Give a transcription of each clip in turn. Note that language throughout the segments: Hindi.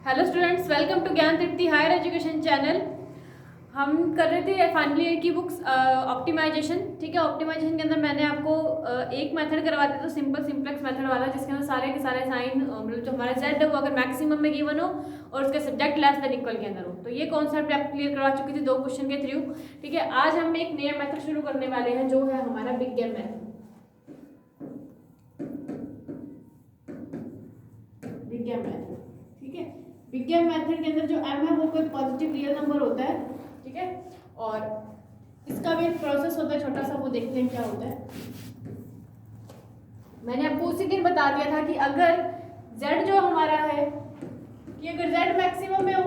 हेलो स्टूडेंट्स, वेलकम टू ज्ञान तृप्ति हायर एजुकेशन चैनल। हम कर रहे थे फाइनल ईयर की बुक्स ऑप्टिमाइजेशन। ठीक है, ऑप्टिमाइजेशन के अंदर मैंने आपको एक मेथड करवाते थे, सिंपल सिंप्लेक्स मेथड वाला, जिसके अंदर सारे के सारे साइन मतलब जो हमारे सेट है वो अगर मैक्सिमम में गिवन हो और उसके सब्जेक्ट लेस देन इक्वल के अंदर हो। तो ये कॉन्सेप्ट आप क्लियर करवा चुकी थी 2 क्वेश्चन के थ्रू। ठीक है, आज हम एक नया मेथड शुरू करने वाले हैं जो है हमारा big M method. Big M method, ठीक है। बिग गेम मेथड के अंदर जो m है वो कोई पॉजिटिव रियल नंबर होता है। ठीक है, और इसका भी एक प्रोसेस होता है छोटा सा, वो देखते हैं क्या होता है। मैंने आपको उसी दिन बता दिया था कि अगर z जो हमारा है कि अगर z मैक्सिमम में हो,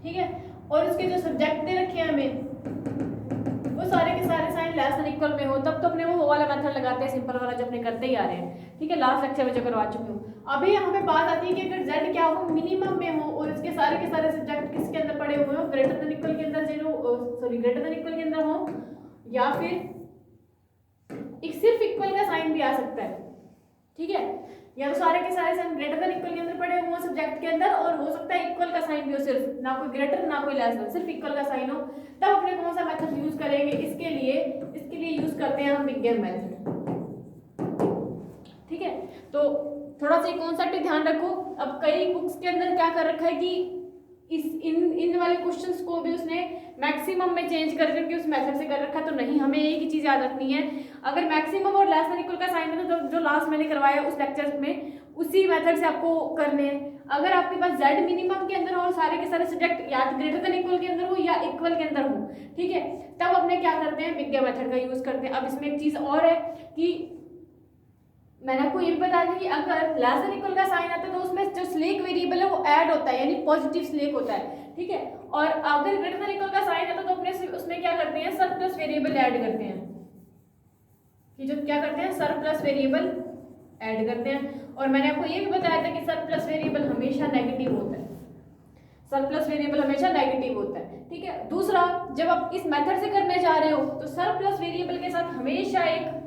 ठीक है, और उसके जो सब्जेक्ट दे रखे हैं हमें वो सारे के सारे साइन लेस देन इक्वल में हो, तब तो अपने वो वाला मेथड लगाते हैं, सिंपल वाला जो अपने करते ही आ रहे हैं। ठीक है, लास्ट लेक्चर में जो करवा चुकी हूँ। अभी यहाँ पे बात आती है कि अगर z क्या हो, मिनिमम में हो और इसके सारे के सारे सब्जेक्ट किसके अंदर पड़े हुए हो, ग्रेटर देन इक्वल के अंदर ग्रेटर देन इक्वल के अंदर हो, या फिर एक सिर्फ इक्वल का साइन भी आ सकता है। ठीक है, या तो सारे के सारे साइन ग्रेटर देन इक्वल के अंदर पड़े हुए सब्जेक्ट के अंदर, और हो सकता है इक्वल का साइन भी हो, सिर्फ ना कोई ग्रेटर ना कोई लेस देन, सिर्फ इक्वल का साइन हो। तब अपने कौन सा मेथड यूज करेंगे? इसके लिए यूज करते हैं हम बिग गेम मेथड। ठीक है, तो थोड़ा सा कॉन्सेप्ट ध्यान रखो। अब कई बुक्स के अंदर क्या कर रखा है कि इन वाले क्वेश्चंस को भी उसने मैक्सिमम में चेंज कर करके उस मेथड से कर रखा। तो नहीं, हमें एक ही चीज याद रखनी है, अगर मैक्सिमम और लेस देन इक्वल का साइन है तो जो लास्ट मैंने करवाया उस लेक्चर में उसी मेथड से आपको करने हैं। अगर आपके पास z मिनिमम के अंदर हो और सारे के सारे सब्जेक्ट या ग्रेटर देन इक्वल के अंदर हो या इक्वल के अंदर हो, ठीक है, तब अपने क्या करते हैं, बिग गेम मेथड का यूज करते हैं। अब इसमें एक चीज और है कि मैंने आपको ये भी बताया था कि अगर लेस देन इक्वल का साइन आता है तो उसमें जो स्लैक वेरिएबल है वो ऐड होता है, यानी पॉजिटिव स्लैक होता है। ठीक है, और अगर ग्रेटर देन इक्वल का साइन आता है तो अपने उसमें क्या करते हैं, सरप्लस वेरिएबल ऐड करते हैं। कि जो क्या करते हैं, सरप्लस वेरिएबल ऐड करते हैं। और मैंने आपको ये भी बताया था कि सरप्लस वेरिएबल हमेशा नेगेटिव होता है, सरप्लस वेरिएबल हमेशा नेगेटिव होता है। ठीक है, दूसरा, जब आप इस मेथड से करने जा रहे हो तो सरप्लस वेरिएबल के साथ हमेशा एक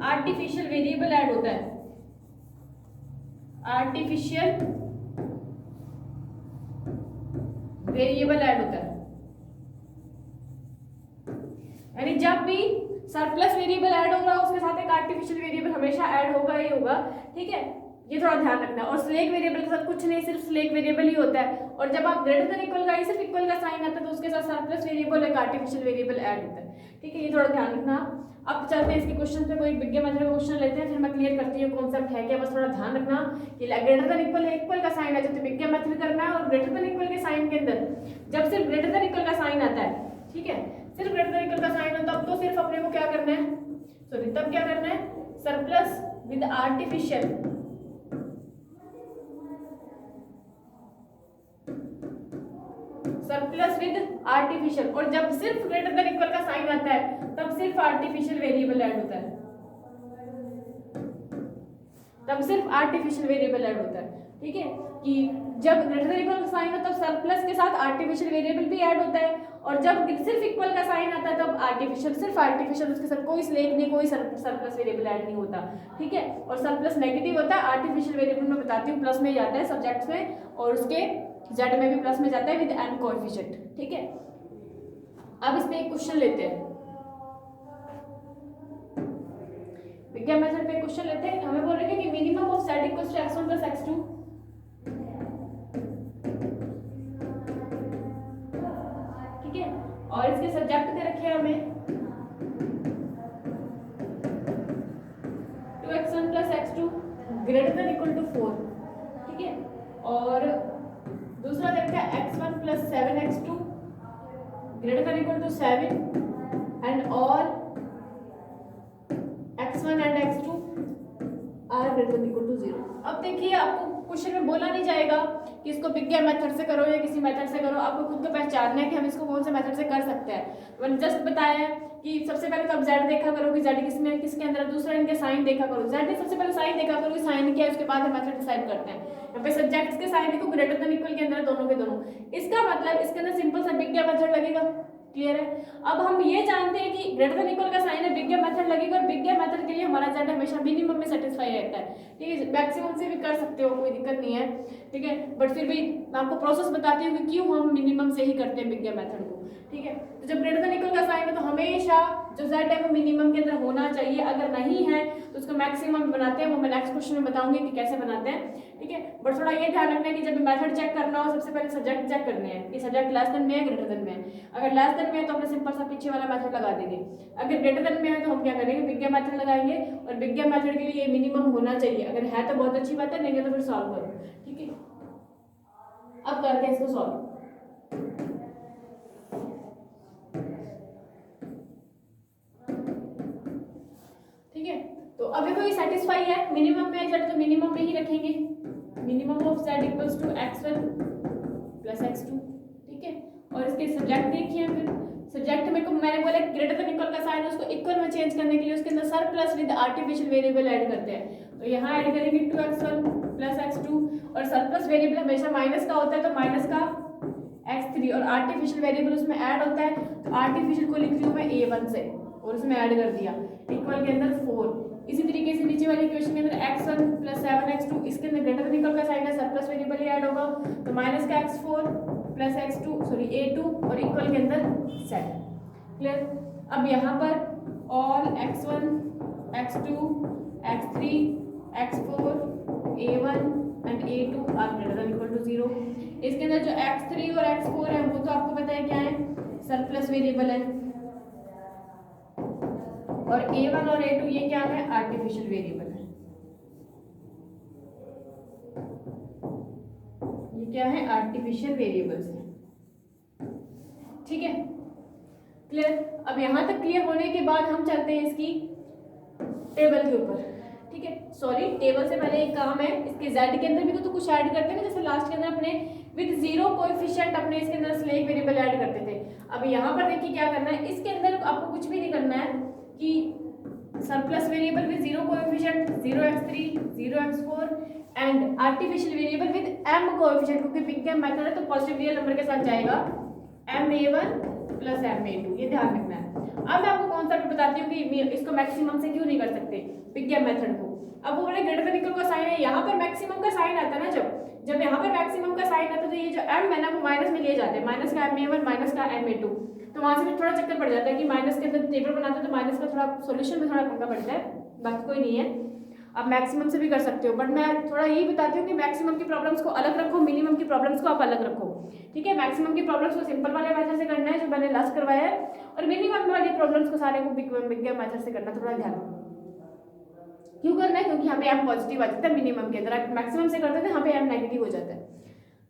आर्टिफिशियल वेरिएबल ऐड होता है, आर्टिफिशियल वेरिएबल ऐड होता है। यानी जब भी सरप्लस वेरिएबल ऐड होगा उसके साथ एक आर्टिफिशियल वेरिएबल हमेशा ऐड होगा ही होगा। ठीक है, ये थोड़ा ध्यान रखना है। और स्लैक वेरिएबल के साथ कुछ नहीं, सिर्फ स्लैक वेरिएबल ही होता है। और जब आप ग्रेटर देन इक्वल का सिर्फ इक्वल का साइन आता है तो उसके साथ सरप्लस वेरिएबल एक आर्टिफिशियल वेरिएबल ऐड होता है। ठीक है, ये थोड़ा ध्यान रखना। अब चलते हैं इसके क्वेश्चन पे, कोई बिग गेम मेथड का क्वेश्चन लेते हैं, फिर मैं क्लियर करती हूँ कॉन्सेप्ट है क्या। बस थोड़ा ध्यान रखना कि ग्रेटर देन इक्वल है, इक्वल का साइन है तो बिग गेम मेथड करना है। और ग्रेटर देन इक्वल के साइन के अंदर जब सिर्फ ग्रेटर देन इक्वल का साइन आता है, ठीक है, सिर्फ ग्रेटर देन इक्वल का साइन हो, तब तो सिर्फ अपने को क्या करना है, तब क्या करना है, surplus with artificial, surplus with artificial. और जब सिर्फ ग्रेटर देन इक्वल का साइन आता है तब सिर्फ आर्टिफिशियल वेरिएबल ऐड होता है, तब सिर्फ आर्टिफिशियल वेरिएबल ऐड होता है। ठीक है, कि जब ग्रेटर देन इक्वल का साइन होता है तब सरप्लस के साथ आर्टिफिशियल वेरिएबल भी ऐड होता है, और जब सिर्फ इक्वल का साइन आता है तब आर्टिफिशियल, सिर्फ आर्टिफिशियल, उसके साथ कोई स्लैक नहीं, कोई सरप्लस वेरिएबल ऐड नहीं होता। ठीक है, और सरप्लस नेगेटिव होता है, आर्टिफिशियल वेरिएबल मैं बताती हूँ प्लस में जाता है सब्जेक्ट्स में, और उसके z में भी प्लस में जाता है विद n कोएफिशिएंट। ठीक है, अब इसमें एक क्वेश्चन लेते हैं, बिग गेम मेथड पे क्वेश्चन लेते हैं। हमें बोल रहे हैं कि minimum of z equals to x1 plus x2। ठीक है, और इसके सब्जेक्ट दे रखे हैं हमें 2x1 plus x2 greater than equal to 4। ठीक है, और दूसरा दे रखा है x1 plus 7x2 greater than equal to 7 and all x1 and x2 are greater than equal to 0। अब देखिए, आपको क्वेश्चन में बोला नहीं जाएगा कि इसको बिग गेम मेथड से करो या किसी मेथड से करो, आपको खुद को पहचानना है कि हम इसको कौन से मेथड से कर सकते हैं। मैंने जस्ट बताया है कि सबसे पहले तो आप z देखा करो कि z किसके अंदर है, दूसरा इनके साइन देखा करो, z सबसे पहले साइन देखा करो कि साइन क्या है, उसके बाद हम मेथड डिसाइड करते हैं। यहाँ पे सब्जेक्ट्स के साइन देखो ग्रेटर देन इक्वल के अंदर है, दोनों के दोनों, इसका मतलब इसके अंदर सिंपल सा बिग गेम मेथड लगेगा। क्लियर है। अब हम ये जानते हैं कि ग्रेटर देन इक्वल का साइन है, बिग गैप मेथड लगेगा और बिग गैप मेथड के लिए हमारा z हमेशा मिनिमम में सेटिस्फाई रहता है, ठीक है। मैक्सिमम से भी कर सकते हो, कोई दिक्कत नहीं है, ठीक है, बट फिर भी मैं आपको प्रोसेस बताती हूँ कि क्यों हम मिनिमम से ही करते हैं बिग गैप मेथड को, ठीक है। तो जब ग्रेटर देन इक्वल का साइन है तो हमेशा जो z है वो मिनिमम के अंदर होना चाहिए, अगर नहीं है तो उसको मैक्सिमम बनाते हैं, वो मैं नेक्स्ट क्वेश्चन में बताऊंगी कि कैसे बनाते हैं, ठीक है। बट थोड़ा ये ध्यान रखना है कि जब मेथड चेक करना हो सबसे पहले सब्जेक्ट चेक करने हैं कि सब्जेक्ट लेस देन में है ग्रेटर देन में है। अगर लेस देन में है तो हमने सिंपल सा पीछे वाला मेथड लगा देंगे, अगर ग्रेटर देन में है तो हम क्या करेंगे, बिग गैप मेथड लगाएंगे, और बिग गैप मेथड के लिए ये मिनिमम होना चाहिए, अगर है तो बहुत अच्छी बात है, नहीं है तो फिर सॉल्व करो, ठीक है। अब करते हैं इसको सॉल्व। ठीक है, तो अब देखो ये सेटिस्फाई है, मिनिमम में है तो मिनिमम में ही रखेंगे, minimum of z equals to x1 plus x2, ठीक है। और इसके सब्जेक्ट देखिए, फिर सब्जेक्ट में को मैंने बोला ग्रेटर देन इक्वल का साइन उसको इक्वल में चेंज करने के लिए उसके अंदर sir plus with artificial variable add करते हैं, तो यहाँ ऐड करेंगे 2x1 प्लस x2, और सर प्लस वेरिएबल हमेशा माइनस का होता है तो माइनस का x3, और आर्टिफिशियल वेरिएबल उसमें ऐड होता है तो आर्टिफिशियल को लिख रही हूँ मैं a1 से, और उसमें ऐड कर दिया इक्वल के अंदर 4। इसी तरीके से नीचे वाले इक्वेशन के अंदर x1 प्लस 7x2, इसके अंदर ग्रेटर देन इक्वल का साइन है, सर प्लस वेरिएबल ही ऐड होगा तो माइनस का x4 plus x2 sorry a2 और इक्वल के अंदर z, क्लियर। अब यहाँ पर all x1 x2 x3 x4 a1 and a2 are greater than equal to 0। इसके अंदर जो x3 और x4 है वो तो आपको पता है क्या है, सर प्लस वेरिएबल है, और a1 और a2 ये क्या है, आर्टिफिशियल वेरिएबल है, ये क्या है, आर्टिफिशियल वेरिएबल्स है, ठीक है, क्लियर। अब यहाँ तक क्लियर होने के बाद हम चलते हैं इसकी टेबल के ऊपर, ठीक है। सॉरी, टेबल से पहले एक काम है, इसके z के अंदर भी तो कुछ ऐड करते हैं ना, जैसे लास्ट के अंदर अपने विद जीरो कोएफिशिएंट अपने इसके अंदर स्लैक वेरिएबल ऐड करते थे। अब यहाँ पर देखिए क्या करना है, इसके अंदर आपको कुछ भी नहीं करना है कि sir plus variable with zero coefficient 0x3 0x4 and artificial variable with m coefficient, क्योंकि बिग गैप मेथड है तो पॉजिटिव रियल नंबर के साथ जाएगा ma1 प्लस ma2, ये ध्यान रखना है। अब मैं आपको कॉन्सेप्ट बताती हूँ कि इसको मैक्सिमम से क्यों नहीं कर सकते बिग गैप मेथड को। अब वो बोले ग्रेटर देन इक्वल का साइन है, यहाँ पर मैक्सिमम का साइन आता है ना, जब यहाँ पर मैक्सिमम का साइन आता है तो ये जो m है ना वो माइनस में लिए जाते हैं, माइनस का ma1 माइनस का ma2, तो वहाँ से भी थोड़ा चक्कर पड़ जाता है कि माइनस के अंदर टेबल बनाते हैं तो माइनस का थोड़ा सॉल्यूशन में थोड़ा पंगा पड़ता है, बाकी कोई नहीं है। आप मैक्सिमम से भी कर सकते हो, बट मैं थोड़ा यही बताती हूँ कि मैक्सिमम की प्रॉब्लम्स को अलग रखो, मिनिमम की प्रॉब्लम्स को आप अलग रखो, ठीक है। मैक्सिमम की प्रॉब्लम्स को सिंपल वाले मेथड से करना है जो मैंने लास्ट करवाया है, और मिनिमम वाली प्रॉब्लम्स को सारे को बिग गैप मेथड से करना, थोड़ा ध्यान क्यों करना है, क्योंकि यहाँ पे m पॉजिटिव आ जाता है मिनिमम के अंदर, आप मैक्सिमम से करते थे यहाँ पे m नेगेटिव हो जाता है,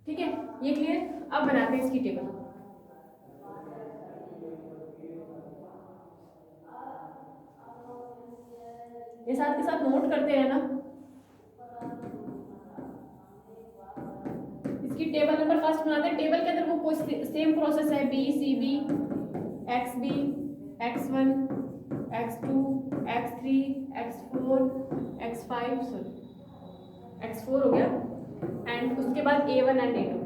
ठीक है, ये क्लियर। अब बनाते हैं इसकी टेबल। ये साथ के साथ नोट करते रहना। इसकी टेबल नंबर फर्स्ट बनाते हैं, टेबल के अंदर वो सेम प्रोसेस है, B C B X B x1 x2 x3 x4 x5 sorry x4 हो गया, एंड उसके बाद a1 एंड a2।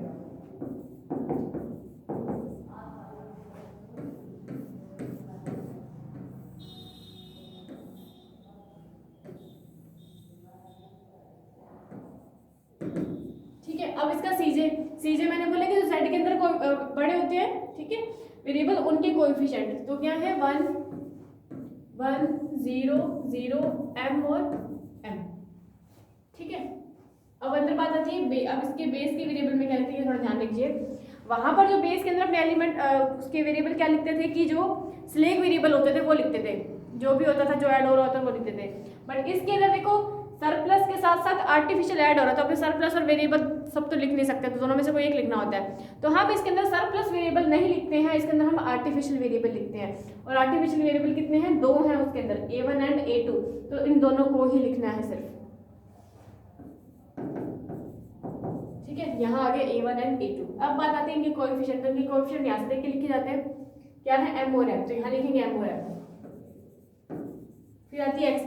ठीक है, अब इसका सीजे मैंने बोला कि z के अंदर बड़े होते हैं, ठीक है, वेरिएबल उनके कोएफिशिएंट, तो क्या है 1 1 0 0 m और m, ठीक है। अब अंदर बात आती है अब इसके बेस के वेरिएबल में क्या लिखते हैं, थोड़ा ध्यान रखिए। वहां पर जो बेस के अंदर अपने एलिमेंट उसके वेरिएबल क्या लिखते थे कि जो स्लैक वेरिएबल होते थे वो लिखते थे, जो भी होता था जो ऐड हो रहा होता वो लिखते थे। बट इसके अंदर देखो सर प्लस के साथ साथ आर्टिफिशियल ऐड हो रहा है, तो अपने सर प्लस और वेरिएबल सब तो लिख नहीं सकते, तो दोनों में से कोई एक लिखना होता है। तो हम इसके अंदर सर प्लस वेरिएबल नहीं लिखते हैं, इसके अंदर हम आर्टिफिशियल वेरिएबल लिखते हैं, और आर्टिफिशियल वेरिएबल कितने हैं, 2 हैं उसके अंदर, a1 एंड a2, तो इन दोनों को ही लिखना है सिर्फ, ठीक है। यहाँ आ गए a1 एंड a2। अब बात आती है इनके कोएफिशिएंट, तो इनके कोएफिशिएंट यहाँ से देख के लिखे जाते हैं, क्या है m और m, तो यहाँ लिखेंगे m और m। फिर आती है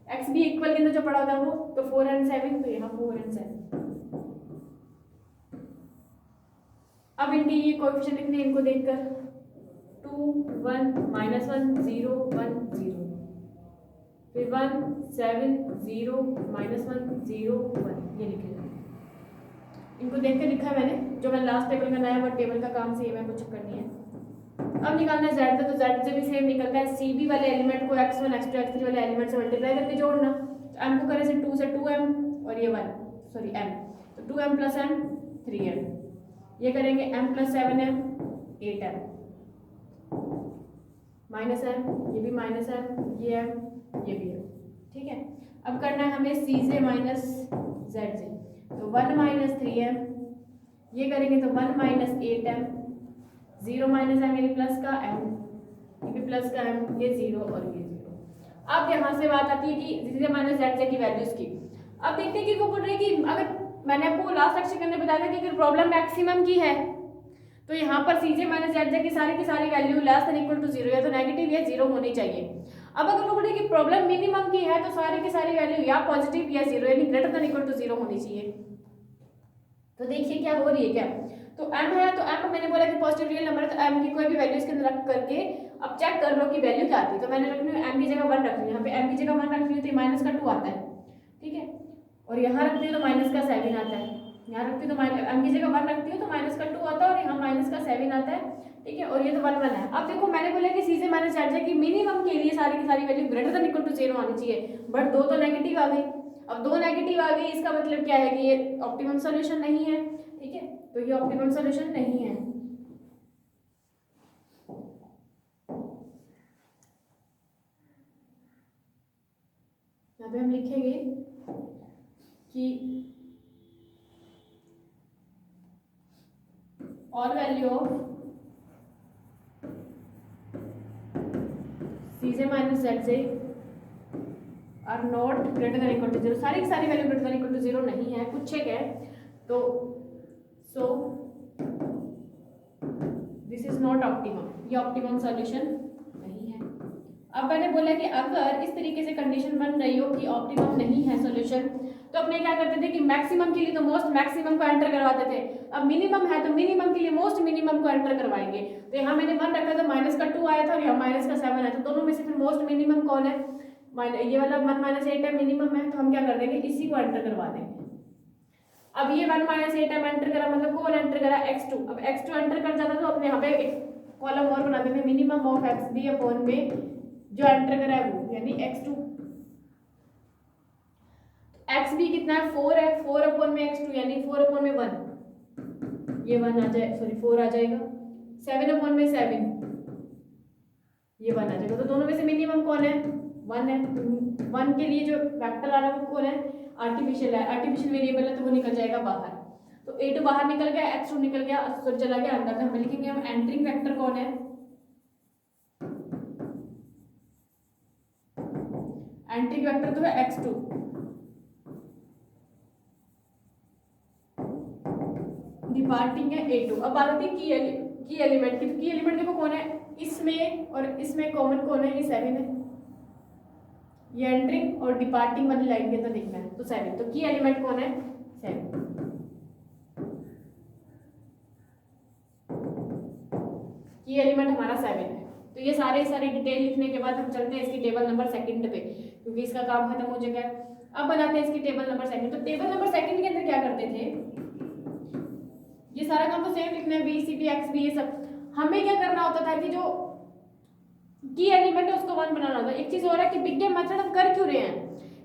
XB इक्वल के अंदर जो पड़ा होता है वो, तो 4 एंड 7, तो यहाँ 4 एंड 7। अब इनके ये कोएफिशिएंट लिखने इनको देखकर 2 1 -1 0 1 0, फिर 1 7 0 -1 0 1, ये लिखे हैं। इनको देख के लिखा है मैंने, जो मैंने लास्ट टेबल में बनाया वो टेबल का काम सेम है, कुछ चक्कर नहीं है। अब निकालना है z, तो z से भी सेम निकलता है, cb वाले एलिमेंट को x1 x2 x3 वाले एलिमेंट से मल्टीप्लाई करके जोड़ना। तो m को करें से 2 से 2m और ये 1 सॉरी m, तो 2m + m 3m, ये करेंगे m + 7m 8m -m, ये भी -m, ये m, ये भी m, ठीक है। अब करना है हमें c से माइनस z से, तो 1 - 3m, ये करेंगे तो 1 - 8m, 0 - m यानी प्लस का m, ये भी प्लस का m, ये 0 और ये 0। अब यहाँ से बात आती है कि c से माइनस z की वैल्यूज की। अब देखते हैं कि वो बोल रहे हैं कि अगर मैंने आपको लास्ट लेक्चर के अंदर बताया था कि अगर प्रॉब्लम मैक्सिमम की है तो यहाँ पर c से माइनस z की सारी value less than equal to 0 या तो नेगेटिव या 0 होनी चाहिए। अब अगर वो बोले कि प्रॉब्लम मिनिमम की है तो सारी की सारी वैल्यू या पॉजिटिव या 0 यानी ग्रेटर देन इक्वल टू 0 होनी चाहिए। तो देखिए क्या हो रही है क्या, तो m है, तो m मैंने बोला कि पॉजिटिव रियल नंबर है, तो m की कोई भी वैल्यू इसके अंदर रख करके अब चेक कर लो कि वैल्यू क्या आती है। तो मैंने रख ली m की जगह 1 रख ली, यहाँ पे m की जगह 1 रख ली तो माइनस का 2 आता है, ठीक है, और यहाँ रखती है तो माइनस का 7 आता है, यहाँ रखती है तो m की जगह 1 रखती है तो माइनस का 2 आता है और यहाँ माइनस का 7 आता है, ठीक है, और ये तो 1 1 है। अब देखो मैंने बोला कि c से माइनस z की मिनिमम के लिए सारी की सारी value greater than equal to 0 आनी चाहिए, बट दो तो नेगेटिव आ गई। अब दो नेगेटिव आ गई, इसका मतलब क्या है कि ये ऑप्टिमम सॉल्यूशन नहीं है, ठीक है, तो ये ऑप्टिमम सॉल्यूशन नहीं है। यहाँ पे हम लिखेंगे कि ऑल वैल्यू ऑफ c से माइनस z से are not greater than equal to 0, सारी की सारी value greater than equal to 0 नहीं है, कुछ एक है, तो so this is not optimum, ये ऑप्टिमम सॉल्यूशन नहीं है। अब मैंने बोला कि अगर इस तरीके से कंडीशन बन रही हो कि ऑप्टिमम नहीं है सॉल्यूशन, तो अपने क्या करते थे कि मैक्सिमम के लिए तो मोस्ट मैक्सिमम को एंटर करवाते थे, अब मिनिमम है तो मिनिमम के लिए मोस्ट मिनिमम को एंटर करवाएंगे। तो यहाँ मैंने 1 रखा तो माइनस का 2 आया था और यहाँ माइनस का 7 आया, तो दोनों में से फिर मोस्ट मिनिमम कौन है, ये वाला 1 - 8 है मिनिमम है, तो हम क्या कर देंगे इसी को एंटर करवा देंगे। अब ये 1 - 8 एंटर करा, मतलब कौन एंटर करा x2, अब x2 एंटर कर जाता तो अपने यहाँ पे एक कॉलम और बना देंगे मिनिमम ऑफ xb अपॉन में जो एंटर करा है वो, यानी x2, xb कितना है 4 है, 4 अपॉन में x2 यानी 4 अपॉन में 1, ये 1 आ जाए, सॉरी 4 आ जाएगा, 7 अपॉन में 7, ये 1 आ जाएगा, तो दोनों में से मिनिमम कौन है 1 है, 1 के लिए जो वेक्टर आ रहा है वो कौन है आर्टिफिशियल है, आर्टिफिशियल वेरिएबल है, तो वो निकल जाएगा बाहर, तो a2 बाहर निकल गया, x2 निकल गया, सॉरी चला गया अंदर, तो हम लिखेंगे हम एंटरिंग वेक्टर कौन है, एंटरिंग वेक्टर तो है x2, डिपार्टिंग है a2। अब बात आती है की एलिमेंट की, तो की एलिमेंट देखो कौन है, इसमें और इसमें कॉमन कौन है, ये 7 है, ये एंटरिंग और डिपार्टिंग वाली लाइन के अंदर देखना है, तो 7, तो की एलिमेंट कौन है 7, की एलिमेंट हमारा 7 है। तो ये सारे डिटेल लिखने के बाद हम चलते हैं इसकी टेबल नंबर सेकंड पे, क्योंकि इसका काम खत्म हो चुका है। अब बनाते हैं इसकी टेबल नंबर सेकंड। तो टेबल नंबर सेकंड के अंदर क्या करते थे, ये सारा काम तो सेम लिखना है, B C B X B, ये सब हमें क्या करना होता था कि जो की एलिमेंट है उसको 1 बनाना होता है। एक चीज और है कि बिग गेम मेथड हम कर क्यों रहे हैं,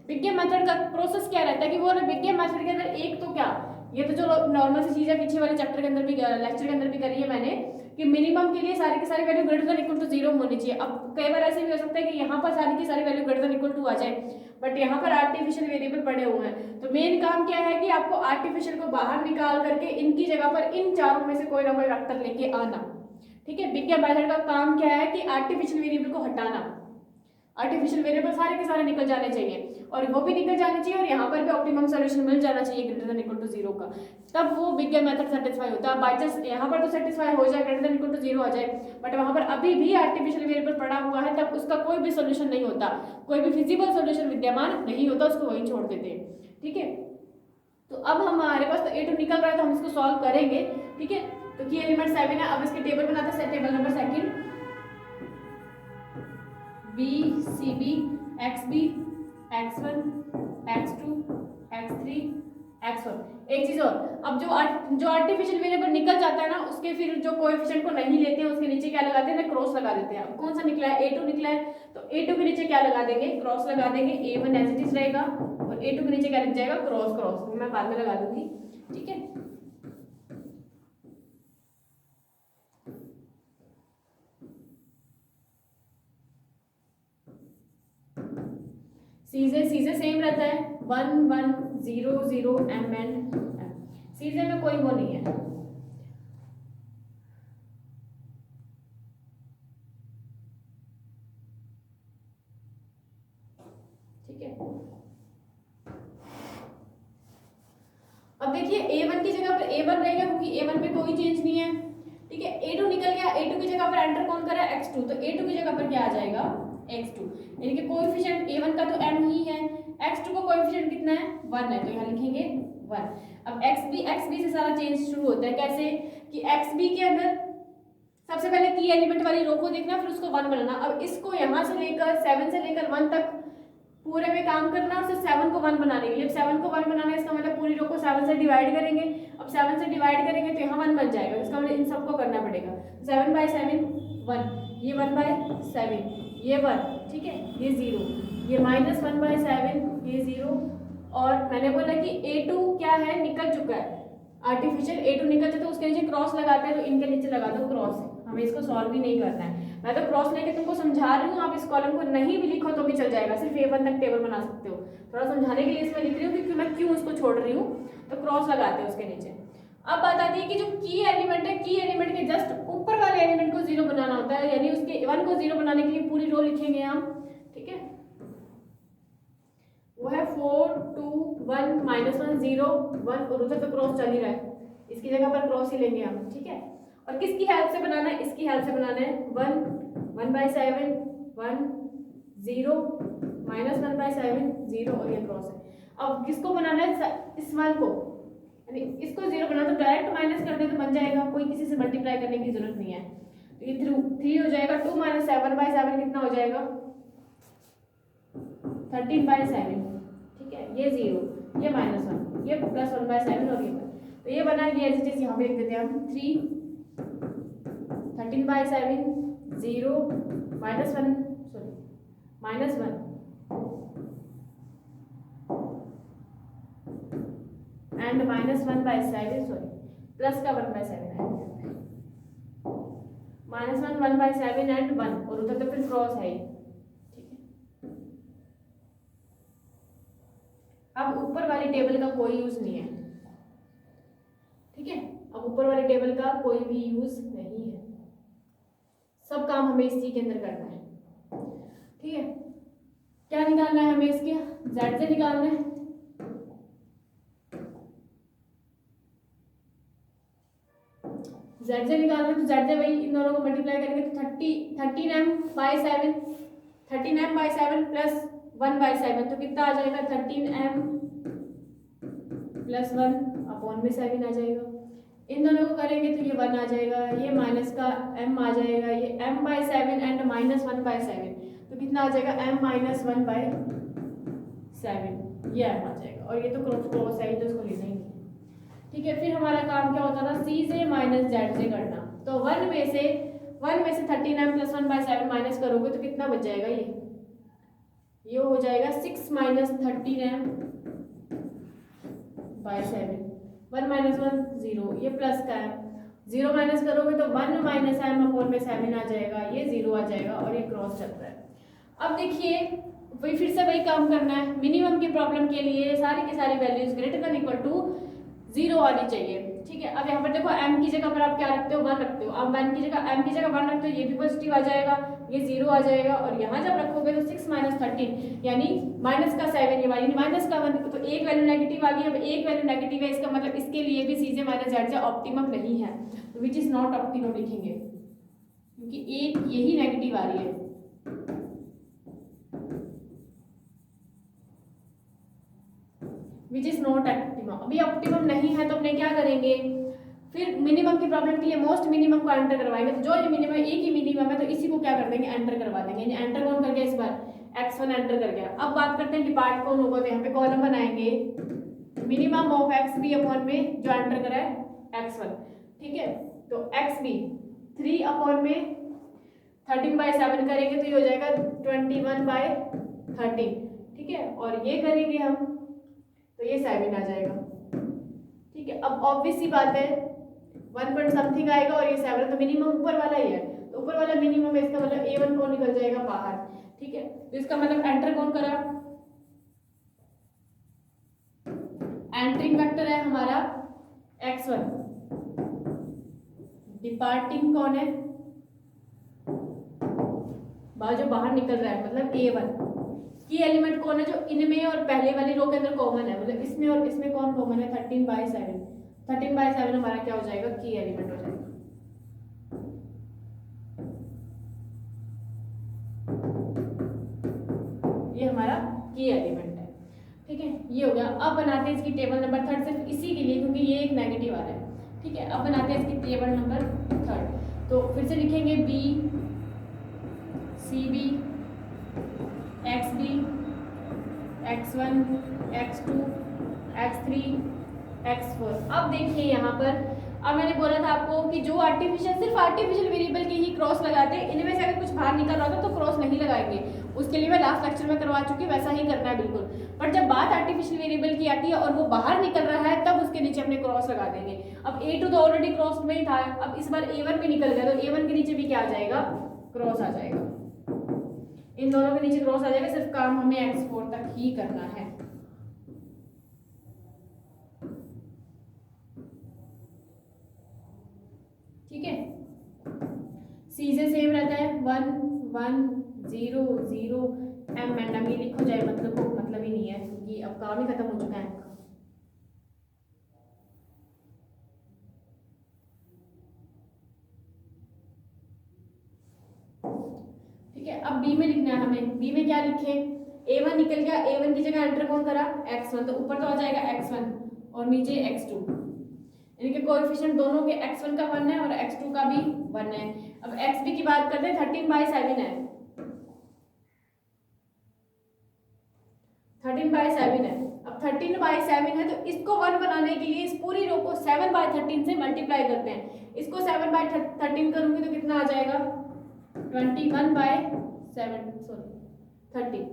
बिग गेम मेथड का प्रोसेस क्या रहता है कि वो बिग गेम मेथड के अंदर एक तो क्या, ये तो जो नॉर्मल सी चीज है पीछे वाले चैप्टर के अंदर भी, लेक्चर के अंदर भी करी है मैंने, कि मिनिमम के लिए सारी की सारी value greater than equal to 0 होनी चाहिए। अब कई बार ऐसे भी हो सकता है कि यहाँ पर सारी की सारी value greater than equal to आ जाए, बट यहाँ पर आर्टिफिशियल वेरिएबल पड़े हुए हैं, तो मेन काम क्या है कि आपको आर्टिफिशियल को बाहर निकाल करके इनकी जगह पर इन चारों में से कोई ना कोई वेक्टर लेके आना, ठीक है। बिग गेम मेथड का काम क्या है कि आर्टिफिशियल वेरिएबल को हटाना, आर्टिफिशियल वेरिएबल सारे के सारे निकल जाने चाहिए और वो भी निकल जाने चाहिए और यहाँ पर भी ऑप्टिमम सॉल्यूशन मिल जाना चाहिए ग्रेटर देन इक्वल टू 0 का, तब वो बिग गेम मेथड सेटिस्फाई होता है। बाई चांस यहाँ पर तो सेटिस्फाई हो जाए, ग्रेटर देन इक्वल टू 0 आ जाए, बट वहाँ पर अभी भी आर्टिफिशियल वेरिएबल पड़ा हुआ है, तब उसका कोई भी सोल्यूशन नहीं होता, कोई भी फिजिबल सोल्यूशन विद्यमान नहीं होता, उसको वहीं छोड़ देते हैं, ठीक है। तो अब हमारे पास तो A2 निकल रहा है तो हम इसको सॉल्व करेंगे, ठीक है। तो की एलिमेंट 7 है। अब इसके टेबल बनाते हैं, table number second. B C B X B X one X two X three X one. एक चीज और, अब जो आर्टिफिशियल वेरिएबल निकल जाता है ना, उसके फिर जो कोएफिशिएंट को नहीं लेते हैं उसके नीचे क्या लगाते हैं ना, क्रॉस लगा देते हैं। अब कौन सा निकला है, a2 निकला है, तो a2 के नीचे क्या लगा देंगे, क्रॉस लगा देंगे। a1 एज इट इज रहेगा और a2 के नीचे क्या लिख जाएगा, क्रॉस क्रॉस, मैं बाद में लगा दूंगी, ठीक है। सीजे सेम रहता है 1 1 0 0 m एंड m। सीजे में कोई वो नहीं है, ठीक है। अब देखिए a1 की जगह पर a1 रहेगा क्योंकि a1 पे कोई चेंज नहीं है, ठीक है। a2 निकल गया, a2 की जगह पर एंटर कौन कर रहा है, x2, तो a2 की जगह पर क्या आ जाएगा, x2, यानी कि कोएफिशिएंट a1 का तो m ही है, x2 का कोएफिशिएंट कितना है, 1 है, तो यहाँ लिखेंगे 1। अब xb से सारा चेंज शुरू होता है, कैसे कि xb के अंदर सबसे पहले की एलिमेंट वाली रो को देखना, फिर उसको 1 बनाना। अब इसको यहाँ से लेकर 7 से लेकर 1 तक पूरे में काम करना और फिर 7 को 1 बनाने के लिए, 7 को 1 बनाना है इसका मतलब पूरी रो को 7 से डिवाइड करेंगे। अब 7 से डिवाइड करेंगे तो यहाँ 1 बन जाएगा, इसका मतलब इन सबको करना पड़ेगा। 7/7 1, ये 1/7, ये 1, ठीक है, ये 0, ये -1/7, ये 0। और मैंने बोला कि a2 क्या है, निकल चुका है आर्टिफिशियल, a2 निकल जाए तो उसके नीचे क्रॉस लगाते हैं, तो इनके नीचे लगा दो क्रॉस, हमें इसको सॉल्व भी नहीं करना है। मैं तो क्रॉस लेके तुमको समझा रही हूँ, आप इस कॉलम को नहीं भी लिखो तो भी चल जाएगा, सिर्फ a1 तक टेबल बना सकते हो। थोड़ा समझाने के लिए इसमें लिख रही हूँ क्योंकि मैं क्यों उसको छोड़ रही हूँ, तो क्रॉस लगाते हैं उसके नीचे। अब बात आती है कि जो की एलिमेंट है, की एलिमेंट के जस्ट ऊपर वाले एलिमेंट को 0 बनाना होता है, यानी उसके 1 को 0 बनाने के लिए पूरी रो लिखेंगे हम, ठीक है। वो है 4 2 1 -1 0 1, और उधर तो क्रॉस चल ही रहा है, इसकी जगह पर क्रॉस ही लेंगे हम, ठीक है। और किसकी हेल्प से बनाना है, इसकी हेल्प से बनाना है, 1 1/7 1 0 -1/7 0, और ये क्रॉस है। अब किसको बनाना है, इस 1 को, यानी इसको 0 बनाना, तो डायरेक्ट माइनस कर दे तो बन जाएगा, कोई किसी से मल्टीप्लाई करने की जरूरत नहीं है। तो ये 3 हो जाएगा, 2 - 7/7 कितना हो जाएगा, 13/7, ठीक है। ये 0, ये -1, ये +1/7 और ये 1, तो ये बना, ये एज इट इज यहाँ पे लिख देते हैं हम 3 13/7 0 -1 सॉरी -1 एंड -1/7 सॉरी प्लस का 1/7 है, -1 1/7 एंड 1, और उधर तो फिर क्रॉस है, ठीक है। अब ऊपर वाली टेबल का कोई यूज नहीं है, ठीक है। अब ऊपर वाली टेबल का कोई भी यूज नहीं है, सब काम हमें इसी के अंदर करना है, ठीक है। क्या निकालना है हमें, इसके z से निकालना है, z से निकालना है, तो z से वही इन दोनों को मल्टीप्लाई करेंगे तो 13m/7 13m/7 प्लस 1/7, तो कितना आ जाएगा, 13m + 1 अपॉन में 7 आ जाएगा। इन दोनों को करेंगे तो ये 1 आ जाएगा, ये माइनस का m आ जाएगा, ये m/7 एंड -1/7, तो कितना आ जाएगा, m - 1/7, ये m आ जाएगा, और ये तो क्रॉस है तो इसको लेना ही नहीं, ठीक है। फिर हमारा काम क्या होता था, c से -z से करना, तो 1 में से 13m + 1/7 माइनस करोगे तो कितना बच जाएगा, ये हो जाएगा 6 - 13m/7, 1 - 1 0, ये प्लस का है, 0 माइनस करोगे तो 1 - m अपॉन में 7 आ जाएगा, ये 0 आ जाएगा, और ये क्रॉस चल रहा है। अब देखिए वही फिर से वही काम करना है, मिनिमम की प्रॉब्लम के लिए सारी की सारी वैल्यूज > 0 आनी चाहिए, ठीक है। अब यहाँ पर देखो m की जगह पर आप क्या रखते हो, 1 रखते हो, अब m की जगह 1 रखते हो, ये भी पॉजिटिव आ जाएगा, ये 0 आ जाएगा, और यहाँ जब रखोगे तो 6 - 13 यानी माइनस का 7, ये वाली माइनस का 1, तो एक वैल्यू नेगेटिव आ गई। अब एक वैल्यू नेगेटिव है, इसका मतलब इसके लिए भी c से -z ऑप्टिमम नहीं है, तो विच इज नॉट ऑप्टिमम लिखेंगे, क्योंकि एक यही नेगेटिव आ रही है, विच इज नॉट ऑप्टिमम। अभी ऑप्टिमम नहीं है तो अपने क्या करेंगे, फिर मिनिमम की प्रॉब्लम के लिए मोस्ट मिनिमम को एंटर करवाएंगे, तो जो ये मिनिमम एक ही मिनिमम है तो इसी को क्या कर देंगे, एंटर करवा देंगे। एंटर कौन कर गया इस बार, x1 एंटर कर गया। अब बात करते हैं डिपार्ट कौन होगा, तो यहाँ पे कॉलम बनाएंगे minimum of X B upon में जो एंटर करा है x1, ठीक है। तो एक्स बी 3 अपॉन में 13/7 करेंगे तो ये हो जाएगा 21/13, ठीक है। और ये करेंगे हम तो ये 7 आ जाएगा, ठीक है। अब ऑब्वियस सी बात है 1 पॉइंट समथिंग आएगा और ये 7 तो मिनिमम ऊपर वाला ही है, तो ऊपर वाला मिनिमम है, इसका मतलब a1 कौन निकल जाएगा बाहर, ठीक है। तो इसका मतलब एंटर कौन करा, एंटरिंग वेक्टर है हमारा x1, डिपार्टिंग कौन है, जो बाहर निकल रहा है मतलब a1। की एलिमेंट कौन है, जो इनमें और पहले वाली रो के अंदर कॉमन है, मतलब इसमें और इसमें कौन कॉमन है, 13/7। 13/7 हमारा क्या हो जाएगा, की एलिमेंट हो जाएगा। ये हमारा की एलिमेंट है, ठीक है। ये हो गया। अब बनाते हैं इसकी टेबल नंबर 3 सिर्फ इसी के लिए क्योंकि ये एक नेगेटिव आ रहा है, ठीक है। अब बनाते हैं इसकी टेबल नंबर 3, तो फिर से लिखेंगे B C B X B x1 x2 x3 x4। अब देखिए यहाँ पर, अब मैंने बोला था आपको कि जो सिर्फ आर्टिफिशियल वेरिएबल के ही क्रॉस लगाते हैं, इनमें से अगर कुछ बाहर निकल रहा था तो क्रॉस नहीं लगाएंगे, उसके लिए मैं लास्ट लेक्चर में करवा चुकी हूँ, वैसा ही करना है बिल्कुल। पर जब बात आर्टिफिशियल वेरिएबल की आती है और वो बाहर निकल रहा है तब उसके नीचे अपने क्रॉस लगा देंगे। अब a2 तो ऑलरेडी क्रॉस में ही था, अब इस बार a1 भी निकल गया तो a1 के नीचे भी क्या आ जाएगा, क्रॉस आ जाएगा। इन दोनों के नीचे क्रॉस आ जाएगा, सिर्फ काम हमें x4 तक ही करना है, ठीक है। सी से सेम रहता है 1 1 0 0 एम एंड एम, ये लिखो जाए मतलब ही नहीं है क्योंकि अब काम ही खत्म हो चुका है। ठीक है, अब बी में लिखना है हमें। बी में क्या लिखे, a1 निकल गया, a1 की जगह एंटर कौन करा, x1, तो ऊपर तो आ जाएगा x1 और नीचे x2। इनके कोएफिशिएंट दोनों के x1 का 1 है और x2 का भी 1 है। अब xb की बात करते हैं, 13/7 है, 13/7 है। अब 13/7 है तो इसको 1 बनाने के लिए इस पूरी रो को 7/13 से मल्टीप्लाई करते हैं। इसको 7/13 करूंगी तो कितना आ जाएगा, 21/7 30।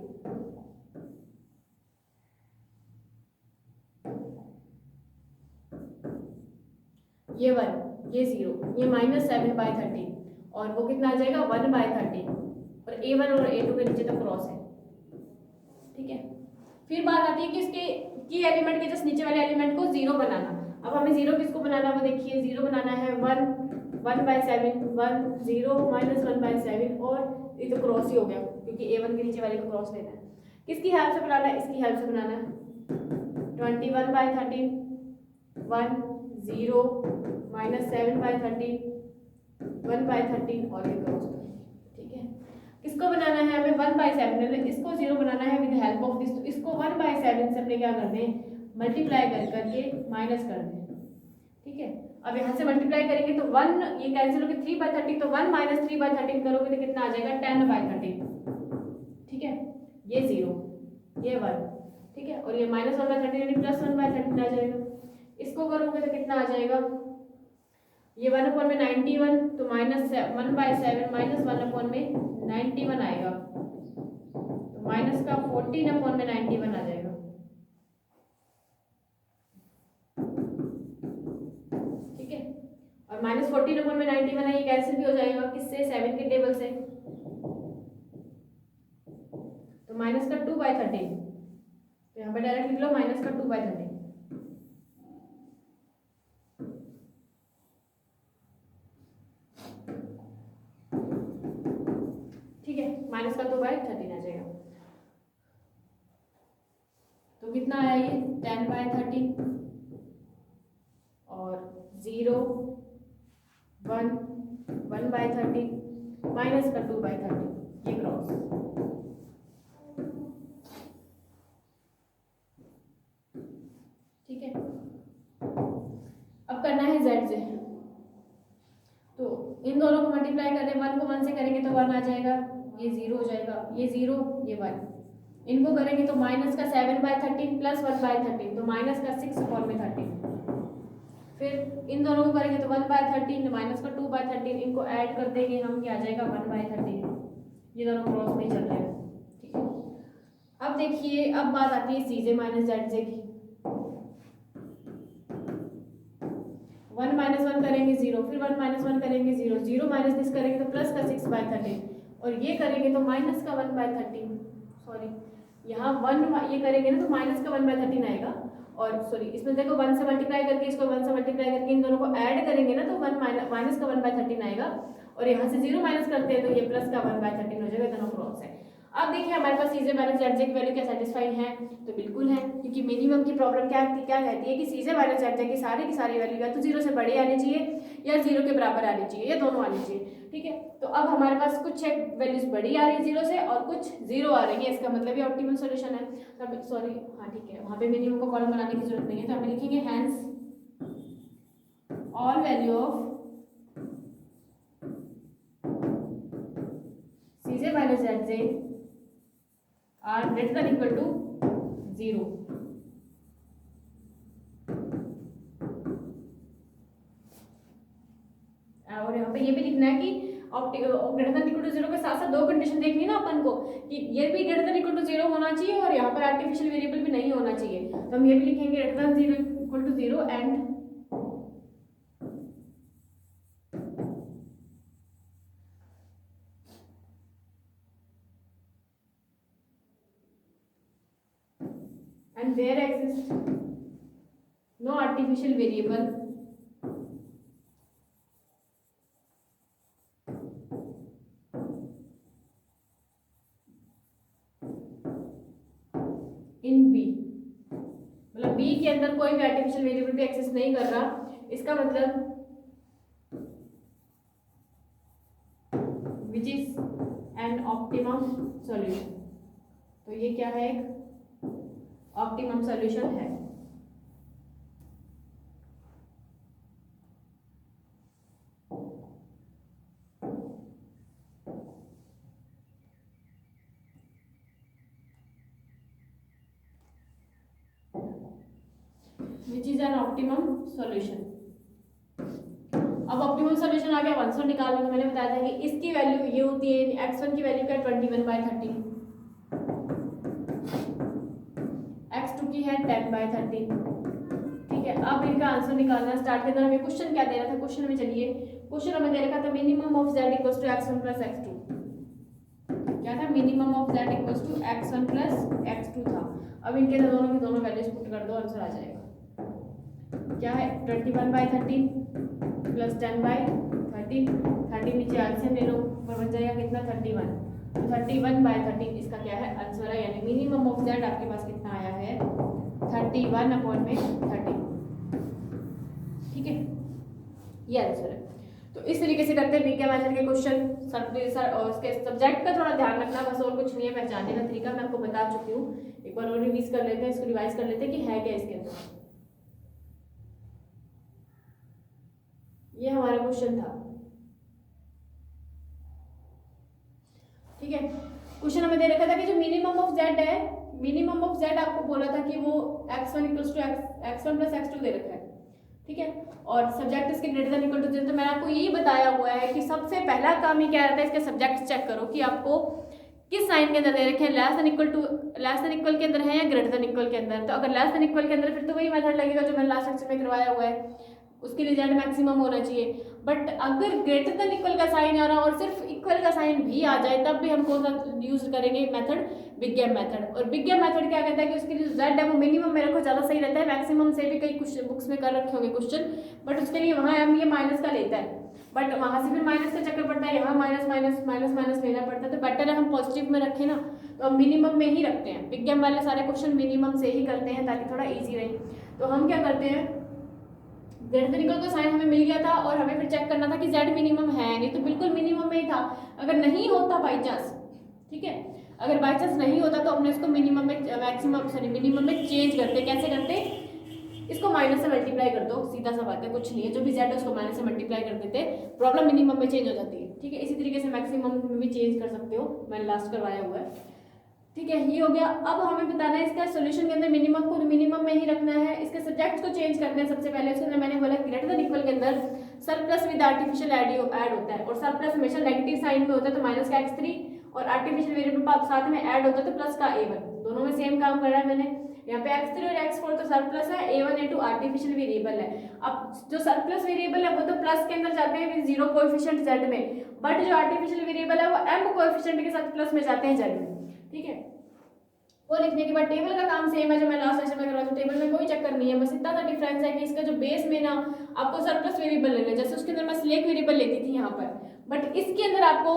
ये 1 ये 0 ये -7/13 और वो कितना आ जाएगा 1/13 और a1 और a2 के नीचे तक क्रॉस है, ठीक है। फिर बात आती है कि इसके की एलिमेंट के जस्ट नीचे वाले एलिमेंट को 0 बनाना। अब हमें 0 किसको बनाना है वो देखिए, 0 बनाना है 1/7 1 0 -1/7 और ये तो क्रॉस ही हो गया क्योंकि a1 के नीचे वाले को क्रॉस लेना है। किसकी हेल्प से बनाना है, इसकी हेल्प से बनाना है। 21/13 1 0 -7/13 1/13 और ये क्रॉस, ठीक है। किसको बनाना है हमें 1/7, इसको 0 बनाना है विद हेल्प ऑफ दिस, तो इसको 1/7 से अपने क्या कर दें, मल्टीप्लाई करके माइनस कर दें, ठीक है। अब यहाँ से मल्टीप्लाई करेंगे तो 1 ये कैंसिल होकर 3/13, तो 1 - 3/13 करोगे तो कितना आ जाएगा 10/13, ठीक है। ये 0 ये 1, ठीक है, और ये -1/13 यानी +1/13 आ जाएगा। इसको करोगे तो कितना आ जाएगा, ये 1/91 तो -1/7 -1/91 आएगा, तो माइनस का 14/91 आ जाएगा, ठीक है। और -14/91 है, ये कैंसिल भी हो जाएगा किससे, 7 के टेबल से, तो -2/13, तो यहाँ पे डायरेक्ट लिख लो -2/13, ठीक है। -2/13 आ जाएगा, तो कितना आया ये 10/13 और 0 1 1/13 -2/13, ये क्रॉस, ठीक है। अब करना है z से, इन दोनों को मल्टीप्लाई कर दें, 1 को 1 से करेंगे तो 1 आ जाएगा, ये 0 हो जाएगा, ये 0 ये 1, इनको करेंगे तो माइनस का 7/13 प्लस 1/13 तो माइनस का 6/13, फिर इन दोनों को करेंगे तो 1/13 माइनस का 2/13, इनको ऐड कर देंगे हम, क्या आ जाएगा 1/13, ये दोनों क्रॉस नहीं चल रहे हैं, ठीक है। अब देखिए, अब बात आती है Cj माइनस Zj की। 1 माइनस 1 करेंगे 0, फिर 1 माइनस 1 करेंगे 0, 0 माइनस दिस करेंगे तो प्लस का 6/13, और ये करेंगे तो माइनस का 1/13, सॉरी यहाँ 1 ये करेंगे ना तो माइनस का 1/13 आएगा, और सॉरी इसमें देखो 1 से मल्टीप्लाई करके, इसको 1 से मल्टीप्लाई करके इन दोनों को ऐड करेंगे ना तो 1 माइनस का 1/13 आएगा, और यहाँ से 0 माइनस करते हैं तो ये प्लस का 1/13 हो जाएगा, दोनों क्रॉस है। अब देखिए हमारे पास Cj माइनस Zj की वैल्यू क्या सेटिस्फाई है, तो बिल्कुल है, क्योंकि मिनिमम की प्रॉब्लम क्या कहती है कि Cj माइनस Zj की सारी वैल्यू या तो 0 से बड़ी आनी चाहिए या 0 के बराबर आनी चाहिए, या दोनों आनी चाहिए, ठीक है। तो अब हमारे पास कुछ वैल्यूज बड़ी आ रही है 0 से और कुछ 0 आ रही है, इसका मतलब ये ऑप्टिमल सॉल्यूशन है। तो सॉरी हाँ ठीक है, वहाँ पे मिनिमम को कॉलम बनाने की जरूरत नहीं है, तो हमें लिखेंगे hence all value of Cj minus Zj are greater than equal to 0। और यहाँ पे ये भी लिखना है कि ग्रेटर देन इक्वल टू 0 के साथ साथ दो कंडीशन देखनी है ना अपन को, कि ये भी ग्रेटर देन इक्वल टू 0 होना चाहिए और यहाँ पर आर्टिफिशियल वेरिएबल भी नहीं होना चाहिए, तो हम ये भी लिखेंगे greater than 0 equal to 0 and there exists no artificial variable in B, मतलब B के अंदर कोई भी आर्टिफिशियल वेरिएबल भी एक्सिस्ट नहीं कर रहा, इसका मतलब which is an optimum solution, तो ये क्या है, एक ऑप्टिमम सॉल्यूशन है। Which is an optimum solution. अब ऑप्टिमम सॉल्यूशन आ गया, आंसर निकालना, तो मैंने बताया था कि इसकी वैल्यू ये होती है, x1 की वैल्यू क्या है 21/13, x2 की है 10/13, ठीक है। अब इनका आंसर निकालना स्टार्ट करना, हमें क्वेश्चन क्या दे रहा था, क्वेश्चन में चलिए, क्वेश्चन हमें दे रखा था minimum of z equals to x1 plus x2, क्या था, minimum of z equals to x1 plus x2 था। अब इनके दोनों की दोनों वैल्यूज पुट कर दो, आंसर आ जाएगा, क्या है 21/13 प्लस 10/13, 30 नीचे एलसीएम ले लो, ऊपर बन जाएगा कितना 31, तो 31/13 इसका क्या है आंसर है, यानी मिनिमम ऑफ z आपके पास कितना आया है 31/30, ठीक है, ये आंसर है। तो इस तरीके से करते हैं बीके मेथड के क्वेश्चन, और उसके सब्जेक्ट का थोड़ा ध्यान रखना, बस और कुछ नहीं है, पहचानने का तरीका मैं आपको बता चुकी हूँ, एक बार और रिवीज कर लेते हैं, इसको रिवाइज कर लेते हैं कि है क्या इसके अंदर। ये हमारा क्वेश्चन था, ठीक है। क्वेश्चन हमें दे रखा था कि जो मिनिमम ऑफ z है, मिनिमम ऑफ z आपको बोला था कि वो x1 equals to x1 plus x2 दे रखा है, ठीक है, और सब्जेक्ट इसके ग्रेटर देन इक्वल टू 0, तो मैंने आपको यही बताया हुआ है कि सबसे पहला काम ही क्या रहता है, इसके सब्जेक्ट चेक करो कि आपको किस साइन के अंदर दे रखे हैं, लेस देन इक्वल के अंदर है या ग्रेटर देन इक्वल के अंदर। तो अगर लेस देन इक्वल के अंदर फिर तो वही मेथड लगेगा जो मैंने लास्ट लेक्चर में करवाया हुआ है, उसके लिए z मैक्सिमम होना चाहिए। बट अगर ग्रेटर देन इक्वल का साइन आ रहा और सिर्फ इक्वल का साइन भी आ जाए, तब भी हम कौन सा यूज करेंगे मेथड, बिग गैप मेथड। और बिग गैप मेथड क्या कहता है कि उसके लिए z है वो मिनिमम में रखो, ज़्यादा सही रहता है, मैक्सिमम से भी कई कुछ बुक्स में कर रखे होंगे क्वेश्चन, बट उसके लिए वहाँ हम ये माइनस का लेता है, बट वहाँ से फिर माइनस का चक्कर पड़ता है, यहाँ माइनस माइनस माइनस माइनस लेना पड़ता है, तो बेटर है हम पॉजिटिव में रखें ना, तो हम मिनिमम में ही रखते हैं, बिग गैप वाले सारे क्वेश्चन मिनिमम से ही करते हैं ताकि थोड़ा ईजी रहे। तो हम क्या करते हैं, ग्रेटर देन इक्वल का साइन हमें मिल गया था और हमें फिर चेक करना था कि z मिनिमम है नहीं, तो बिल्कुल मिनिमम में ही था। अगर नहीं होता बाई चांस, ठीक है, अगर बाई चांस नहीं होता तो अपने इसको मिनिमम में मैक्सिमम सॉरी मिनिमम में चेंज करते, कैसे करते, इसको माइनस से मल्टीप्लाई कर दो, सीधा सा बात है, कुछ नहीं है, जो भी z है उसको माइनस से मल्टीप्लाई कर देते, प्रॉब्लम मिनिमम में चेंज हो जाती है। ठीक है, इसी तरीके से मैक्सिमम में भी चेंज कर सकते हो, मैंने लास्ट करवाया हुआ है। ठीक है, ये हो गया। अब हमें बताना है इसका सोल्यूशन के अंदर मिनिमम को मिनिमम में ही रखना है, इसके सब्जेक्ट्स को चेंज करना है। सबसे पहले उसके अंदर मैंने बोला ग्रेटर देन इक्वल के अंदर सरप्लस विद आर्टिफिशियल ऐड होता है, और सरप्लस हमेशा नेगेटिव साइन में होता है, तो माइनस का x3 और आर्टिफिशियल वेरिएबल साथ में ऐड होता है तो प्लस का a1, दोनों में सेम काम कर रहा है मैंने। यहाँ पे x3 और x4 तो सरप्लस है, a1 a2 आर्टिफिशियल वेरिएबल है। अब जो सरप्लस वेरिएबल है वो तो प्लस के अंदर जाते हैं जीरो कोएफिशिएंट z में, बट जो आर्टिफिशियल वेरिएबल है वो m कोएफिशिएंट के साथ प्लस में जाते हैं z में। ठीक है, वो लिखने के बाद टेबल का काम सेम है जो मैं लास्ट सेशन में करवाया था, टेबल में कोई चक्कर नहीं है, बस इतना सा डिफरेंस है कि इसका जो बेस में ना आपको सरप्लस वेरिएबल लेना है, जैसे उसके अंदर मैं स्लैक वेरिएबल लेती थी यहाँ पर, बट इसके अंदर आपको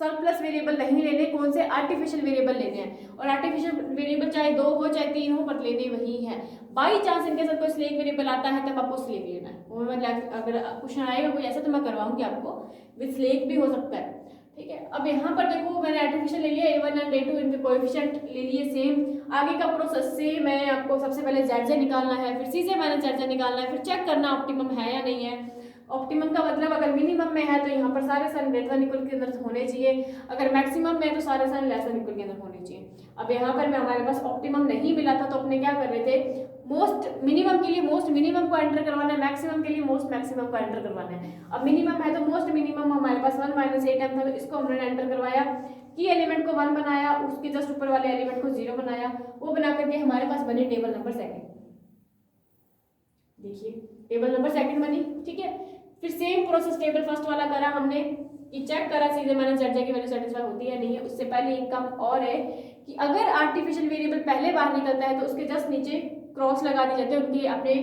सरप्लस वेरिएबल नहीं लेने, कौन से आर्टिफिशियल वेरिएबल लेने हैं, और आर्टिफिशियल वेरिएबल चाहे 2 हो चाहे 3 हो, बट लेने वही है। बाई चांस इनके साथ कोई स्लैक वेरिएबल आता है तब आपको स्लैक लेना है, वो मैं अगर क्वेश्चन आएगा कोई ऐसा तो मैं करवाऊंगी आपको, विद स्लैक भी हो सकता है। ठीक है, अब यहाँ पर देखो मैंने आर्टिफिशियल ले लिया, a1 और a2 इनके कोएफिशिएंट ले लिए सेम। आगे का प्रोसेस से मैं आपको सबसे पहले zj निकालना है, फिर c से माइनस zj निकालना है, फिर चेक करना ऑप्टिमम है या नहीं है। ऑप्टिमम का मतलब अगर मिनिमम में है तो यहाँ पर सारे साइन ग्रेटर देन इक्वल के अंदर होने चाहिए, अगर मैक्सिमम में है तो सारे साइन लेस देन इक्वल के अंदर होने चाहिए। अब यहाँ पर मैं हमारे पास ऑप्टिमम नहीं मिला था तो अपने क्या कर रहे थे, मोस्ट मिनिमम के लिए मोस्ट मिनिमम को एंटर करवाना है, मैक्सिमम के लिए मोस्ट मैक्सिमम को एंटर करवाना है। अब मिनिमम है तो मोस्ट मिनिमम हमारे पास 1 - 8m था, तो इसको हमने एंटर करवाया, की एलिमेंट को 1 बनाया, उसके जस्ट ऊपर वाले एलिमेंट को 0 बनाया, वो बना करके हमारे पास बनी टेबल नंबर सेकंड। देखिए टेबल नंबर सेकंड बनी। ठीक है, फिर सेम प्रोसेस टेबल फर्स्ट वाला करा हमने कि चेक करा सीधे माइनस zj की वैल्यू सेटिस्फाई होती है नहीं है। उससे पहले एक काम और है कि अगर आर्टिफिशियल वेरिएबल पहले बाहर निकलता है तो उसके जस्ट नीचे क्रॉस लगा दी जाती है, उनके अपने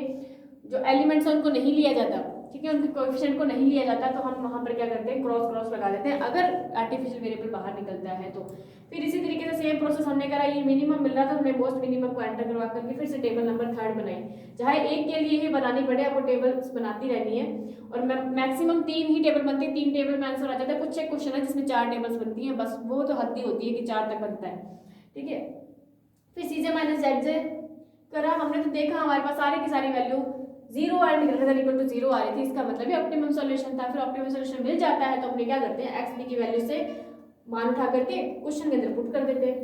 जो एलिमेंट्स हैं उनको नहीं लिया जाता। ठीक है, उनके कोएफिशिएंट को नहीं लिया जाता, तो हम वहाँ पर क्या करते हैं, क्रॉस क्रॉस लगा देते हैं अगर आर्टिफिशियल वेरिएबल बाहर निकलता है तो। फिर इसी तरीके से सेम प्रोसेस हमने करा, ये मिनिमम मिल रहा था, हमने मोस्ट मिनिमम को एंटर करवा करके फिर से टेबल नंबर 3 बनाई, चाहे एक के लिए ही बनानी पड़े, आपको टेबल्स बनाती रहनी है। और मैक्सिमम 3 ही टेबल बनती है, 3 टेबल में आंसर आ जाता है। कुछ एक क्वेश्चन है जिसमें 4 टेबल्स बनती हैं, बस वो तो हद ही होती है कि 4 तक बनता है। ठीक है, फिर cj माइनस zj करा हमने, तो देखा हमारे पास सारी की सारी value 0 and greater than equal to 0 आ रही थी, इसका मतलब ये ऑप्टिमम सॉल्यूशन था। फिर ऑप्टिमम सॉल्यूशन मिल जाता है तो अपने क्या करते हैं, x की वैल्यू से मान उठा करके क्वेश्चन के अंदर पुट कर देते हैं।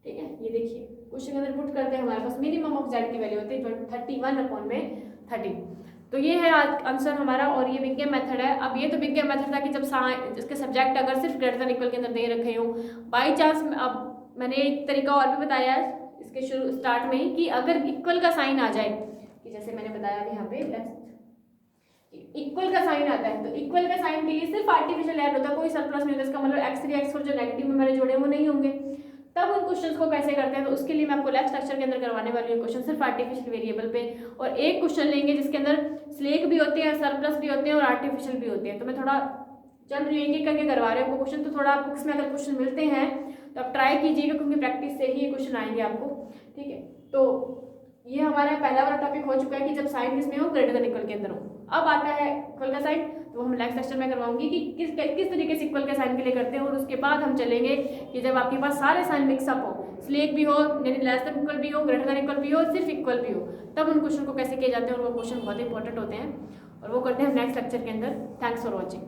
ठीक है, ये देखिए क्वेश्चन के अंदर पुट करते हैं, हमारे पास मिनिमम ऑफ z की वैल्यू होती है 31/30। तो ये है आंसर हमारा, और ये बिग गेम मेथड है। अब ये तो बिग गेम मेथड था कि जब इसके सब्जेक्ट अगर सिर्फ ग्रेटर देन इक्वल के अंदर दे रखे हो, बाई चांस अब मैंने एक तरीका और भी बताया है इसके शुरू स्टार्ट में ही कि अगर इक्वल का साइन आ जाए, कि जैसे मैंने बताया कि यहाँ पे इक्वल का साइन आता है, तो इक्वल का साइन के लिए सिर्फ आर्टिफिशियल ऐड होता है, कोई सरप्लस नहीं होता। इसका मतलब x3 x4 जो नेगेटिव में मैंने जोड़े वो नहीं होंगे। तब उन क्वेश्चंस को कैसे करते हैं, तो उसके लिए मैं आपको लेक्चर स्ट्रक्चर के अंदर करवाने वाली हूँ क्वेश्चन सिर्फ आर्टिफिशियल वेरिएबल पे, और एक क्वेश्चन लेंगे जिसके अंदर स्लैक भी होते हैं, सरप्लस भी होते हैं और आर्टिफिशियल भी होते हैं। तो मैं थोड़ा चल रही एक करके करवा रहे हो क्वेश्चन, तो थोड़ा बुक्स में अगर क्वेश्चन मिलते हैं तो आप ट्राई कीजिएगा, क्योंकि प्रैक्टिस से ही ये क्वेश्चन आएंगे आपको। ठीक है, तो ये हमारा पहला वाला टॉपिक हो चुका है कि जब साइन किसमें हो, ग्रेटर देन इक्वल के अंदर हो। अब आता है इक्वल का साइन, तो हम नेक्स्ट सेक्शन में करवाऊंगी कि किस तरीके से इक्वल के साइन के लिए करते हैं, और उसके बाद हम चलेंगे कि जब आपके पास सारे साइन मिक्सअप हो, स्लैक भी हो, लेस देन इक्वल भी हो, ग्रेटर देन इक्वल भी हो, सिर्फ इक्वल भी हो, तब उन क्वेश्चन को कैसे किए जाते हैं, और वो क्वेश्चन बहुत इंपॉर्टेंट होते हैं, और वो करते हैं हम नेक्स्ट लेक्चर के अंदर। Thanks for watching.